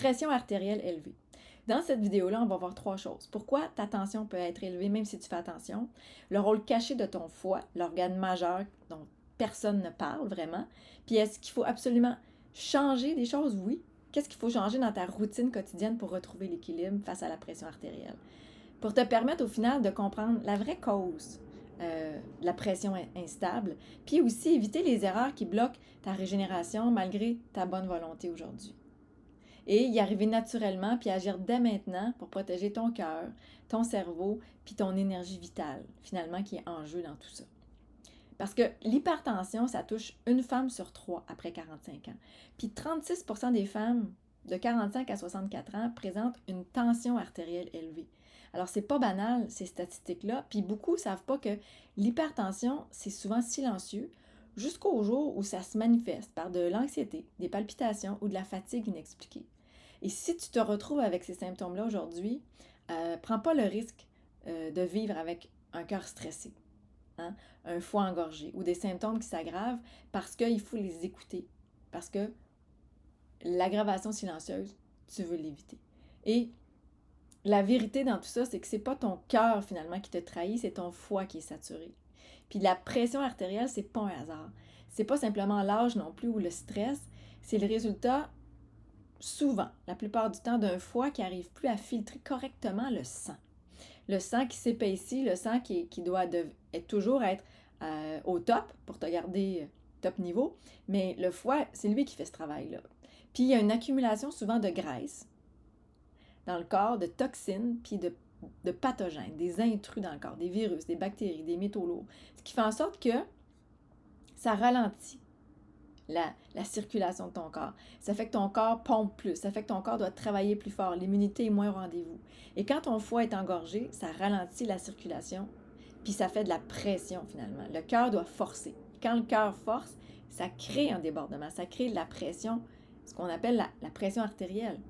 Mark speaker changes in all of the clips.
Speaker 1: pression artérielle élevée. Dans cette vidéo-là, on va voir 3 choses. Pourquoi ta tension peut être élevée même si tu fais attention, le rôle caché de ton foie, l'organe majeur dont personne ne parle vraiment, puis est-ce qu'il faut absolument changer des choses? Oui. Qu'est-ce qu'il faut changer dans ta routine quotidienne pour retrouver l'équilibre face à la pression artérielle? Pour te permettre au final de comprendre la vraie cause de la pression instable, puis aussi éviter les erreurs qui bloquent ta régénération malgré ta bonne volonté aujourd'hui. Et y arriver naturellement, puis agir dès maintenant pour protéger ton cœur, ton cerveau, puis ton énergie vitale, finalement, qui est en jeu dans tout ça. Parce que l'hypertension, ça touche une femme sur 3 après 45 ans. Puis 36% des femmes de 45 à 64 ans présentent une tension artérielle élevée. Alors, c'est pas banal, ces statistiques-là, puis beaucoup ne savent pas que l'hypertension, c'est souvent silencieux, jusqu'au jour où ça se manifeste par de l'anxiété, des palpitations ou de la fatigue inexpliquée. Et si tu te retrouves avec ces symptômes-là aujourd'hui, prends pas le risque de vivre avec un cœur stressé, hein, un foie engorgé ou des symptômes qui s'aggravent parce qu'il faut les écouter, parce que l'aggravation silencieuse, tu veux l'éviter. Et la vérité dans tout ça, c'est que c'est pas ton cœur finalement qui te trahit, c'est ton foie qui est saturé. Puis la pression artérielle, c'est pas un hasard. C'est pas simplement l'âge non plus ou le stress, c'est le résultat souvent, la plupart du temps, d'un foie qui n'arrive plus à filtrer correctement le sang. Le sang qui s'épaissit, le sang qui doit toujours être au top pour te garder top niveau, mais le foie, c'est lui qui fait ce travail-là. Puis il y a une accumulation souvent de graisse dans le corps, de toxines, puis de pathogènes, des intrus dans le corps, des virus, des bactéries, des métaux lourds, ce qui fait en sorte que ça ralentit la circulation de ton corps. Ça fait que ton corps pompe plus, ça fait que ton corps doit travailler plus fort, l'immunité est moins au rendez-vous. Et quand ton foie est engorgé, ça ralentit la circulation, puis ça fait de la pression finalement. Le cœur doit forcer. Quand le cœur force, ça crée un débordement, ça crée de la pression, ce qu'on appelle la pression artérielle.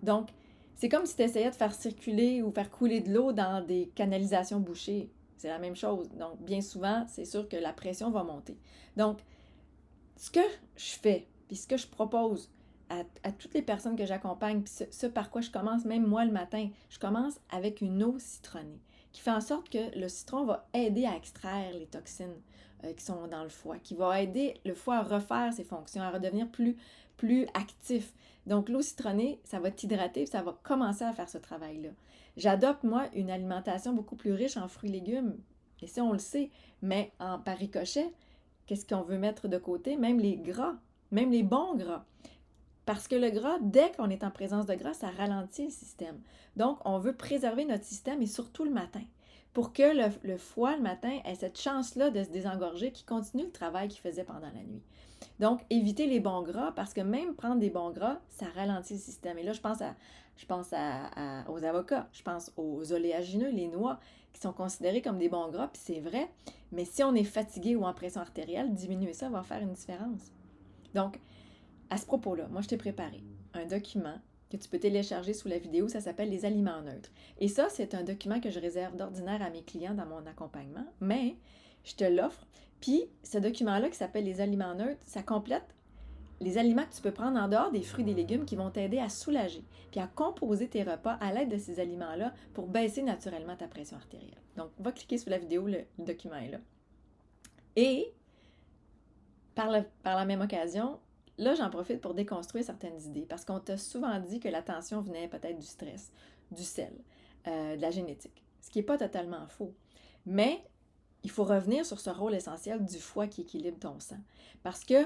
Speaker 1: Donc, c'est comme si tu essayais de faire circuler ou faire couler de l'eau dans des canalisations bouchées. C'est la même chose. Donc, bien souvent, c'est sûr que la pression va monter. Donc, ce que je fais, puis ce que je propose à toutes les personnes que j'accompagne, puis ce par quoi je commence, même moi le matin, je commence avec une eau citronnée, qui fait en sorte que le citron va aider à extraire les toxines qui sont dans le foie, qui va aider le foie à refaire ses fonctions, à redevenir plus actif. Donc l'eau citronnée, ça va t'hydrater, puis ça va commencer à faire ce travail-là. J'adopte, moi, une alimentation beaucoup plus riche en fruits et légumes, et ça, on le sait, mais par ricochet, qu'est-ce qu'on veut mettre de côté? Même les gras, même les bons gras. Parce que le gras, dès qu'on est en présence de gras, ça ralentit le système. Donc, on veut préserver notre système et surtout le matin, pour que le foie, le matin, ait cette chance-là de se désengorger, qui continue le travail qu'il faisait pendant la nuit. Donc, éviter les bons gras, parce que même prendre des bons gras, ça ralentit le système. Et là, je pense aux avocats, je pense aux oléagineux, les noix, qui sont considérés comme des bons gras, puis c'est vrai, mais si on est fatigué ou en pression artérielle, diminuer ça va faire une différence. Donc, à ce propos-là, moi, je t'ai préparé un document que tu peux télécharger sous la vidéo, ça s'appelle les aliments neutres. Et ça, c'est un document que je réserve d'ordinaire à mes clients dans mon accompagnement, mais je te l'offre. Puis, ce document-là qui s'appelle les aliments neutres, ça complète les aliments que tu peux prendre en dehors des fruits et des légumes qui vont t'aider à soulager, puis à composer tes repas à l'aide de ces aliments-là pour baisser naturellement ta pression artérielle. Donc, va cliquer sous la vidéo, le document est là. Et, par la même occasion, là, j'en profite pour déconstruire certaines idées, parce qu'on t'a souvent dit que la tension venait peut-être du stress, du sel, de la génétique, ce qui n'est pas totalement faux. Mais il faut revenir sur ce rôle essentiel du foie qui équilibre ton sang, parce que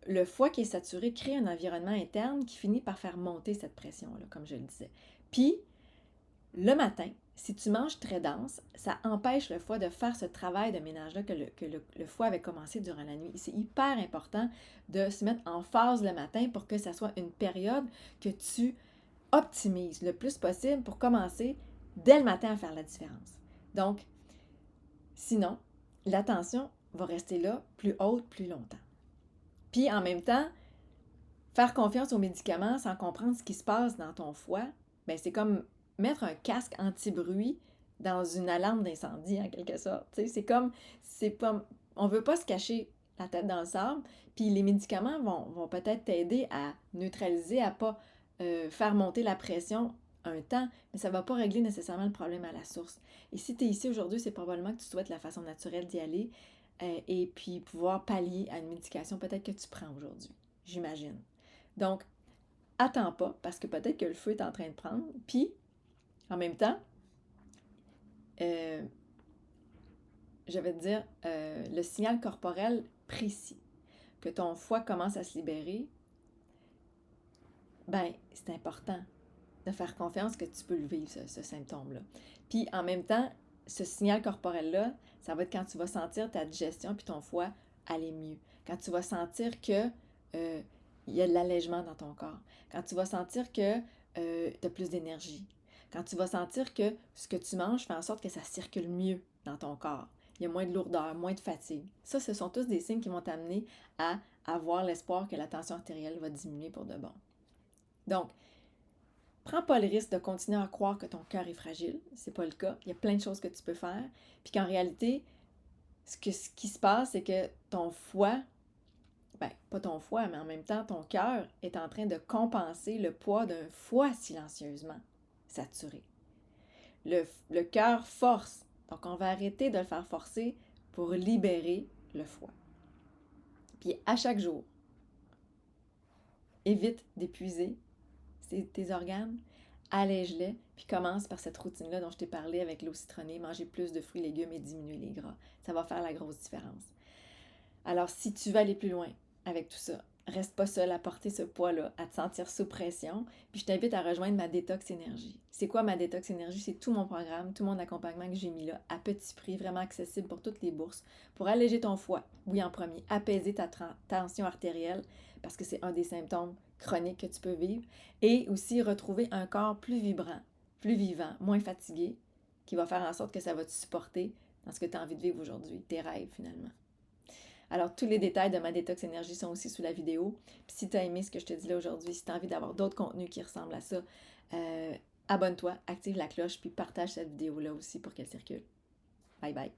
Speaker 1: le foie qui est saturé crée un environnement interne qui finit par faire monter cette pression-là, comme je le disais. Puis, le matin, si tu manges très dense, ça empêche le foie de faire ce travail de ménage-là que le foie avait commencé durant la nuit. C'est hyper important de se mettre en phase le matin pour que ça soit une période que tu optimises le plus possible pour commencer dès le matin à faire la différence. Donc, sinon, la tension va rester là plus haute plus longtemps. Puis en même temps, faire confiance aux médicaments sans comprendre ce qui se passe dans ton foie, ben c'est comme mettre un casque anti-bruit dans une alarme d'incendie, en quelque sorte. C'est pas, on veut pas se cacher la tête dans le sable, puis les médicaments vont peut-être t'aider à neutraliser, à pas faire monter la pression un temps, mais ça ne va pas régler nécessairement le problème à la source. Et si tu es ici aujourd'hui, c'est probablement que tu souhaites la façon naturelle d'y aller et puis pouvoir pallier à une médication peut-être que tu prends aujourd'hui, j'imagine. Donc, attends pas, parce que peut-être que le feu est en train de prendre, puis en même temps, je vais te dire, le signal corporel précis que ton foie commence à se libérer, ben c'est important de faire confiance que tu peux le vivre, ce symptôme-là. Puis en même temps, ce signal corporel-là, ça va être quand tu vas sentir ta digestion puis ton foie aller mieux. Quand tu vas sentir que il y a de l'allègement dans ton corps. Quand tu vas sentir que tu as plus d'énergie. Quand tu vas sentir que ce que tu manges fait en sorte que ça circule mieux dans ton corps. Il y a moins de lourdeur, moins de fatigue. Ça, ce sont tous des signes qui vont t'amener à avoir l'espoir que la tension artérielle va diminuer pour de bon. Donc, prends pas le risque de continuer à croire que ton cœur est fragile. C'est pas le cas. Il y a plein de choses que tu peux faire. Puis qu'en réalité, ce qui se passe, c'est que ton foie, ben, pas ton foie, mais en même temps, ton cœur est en train de compenser le poids d'un foie silencieusement saturé. Le cœur force. Donc, on va arrêter de le faire forcer pour libérer le foie. Puis à chaque jour, évite d'épuiser tes organes, allège-les, puis commence par cette routine-là dont je t'ai parlé avec l'eau citronnée, manger plus de fruits et légumes et diminuer les gras. Ça va faire la grosse différence. Alors, si tu veux aller plus loin avec tout ça, reste pas seul à porter ce poids-là, à te sentir sous pression, puis je t'invite à rejoindre ma détox énergie. C'est quoi ma détox énergie? C'est tout mon programme, tout mon accompagnement que j'ai mis là, à petit prix, vraiment accessible pour toutes les bourses, pour alléger ton foie, oui en premier, apaiser ta tension artérielle, parce que c'est un des symptômes chroniques que tu peux vivre, et aussi retrouver un corps plus vibrant, plus vivant, moins fatigué, qui va faire en sorte que ça va te supporter dans ce que tu as envie de vivre aujourd'hui, tes rêves finalement. Alors, tous les détails de ma détox énergie sont aussi sous la vidéo. Puis si tu as aimé ce que je te dis là aujourd'hui, si tu as envie d'avoir d'autres contenus qui ressemblent à ça, abonne-toi, active la cloche, puis partage cette vidéo-là aussi pour qu'elle circule. Bye bye!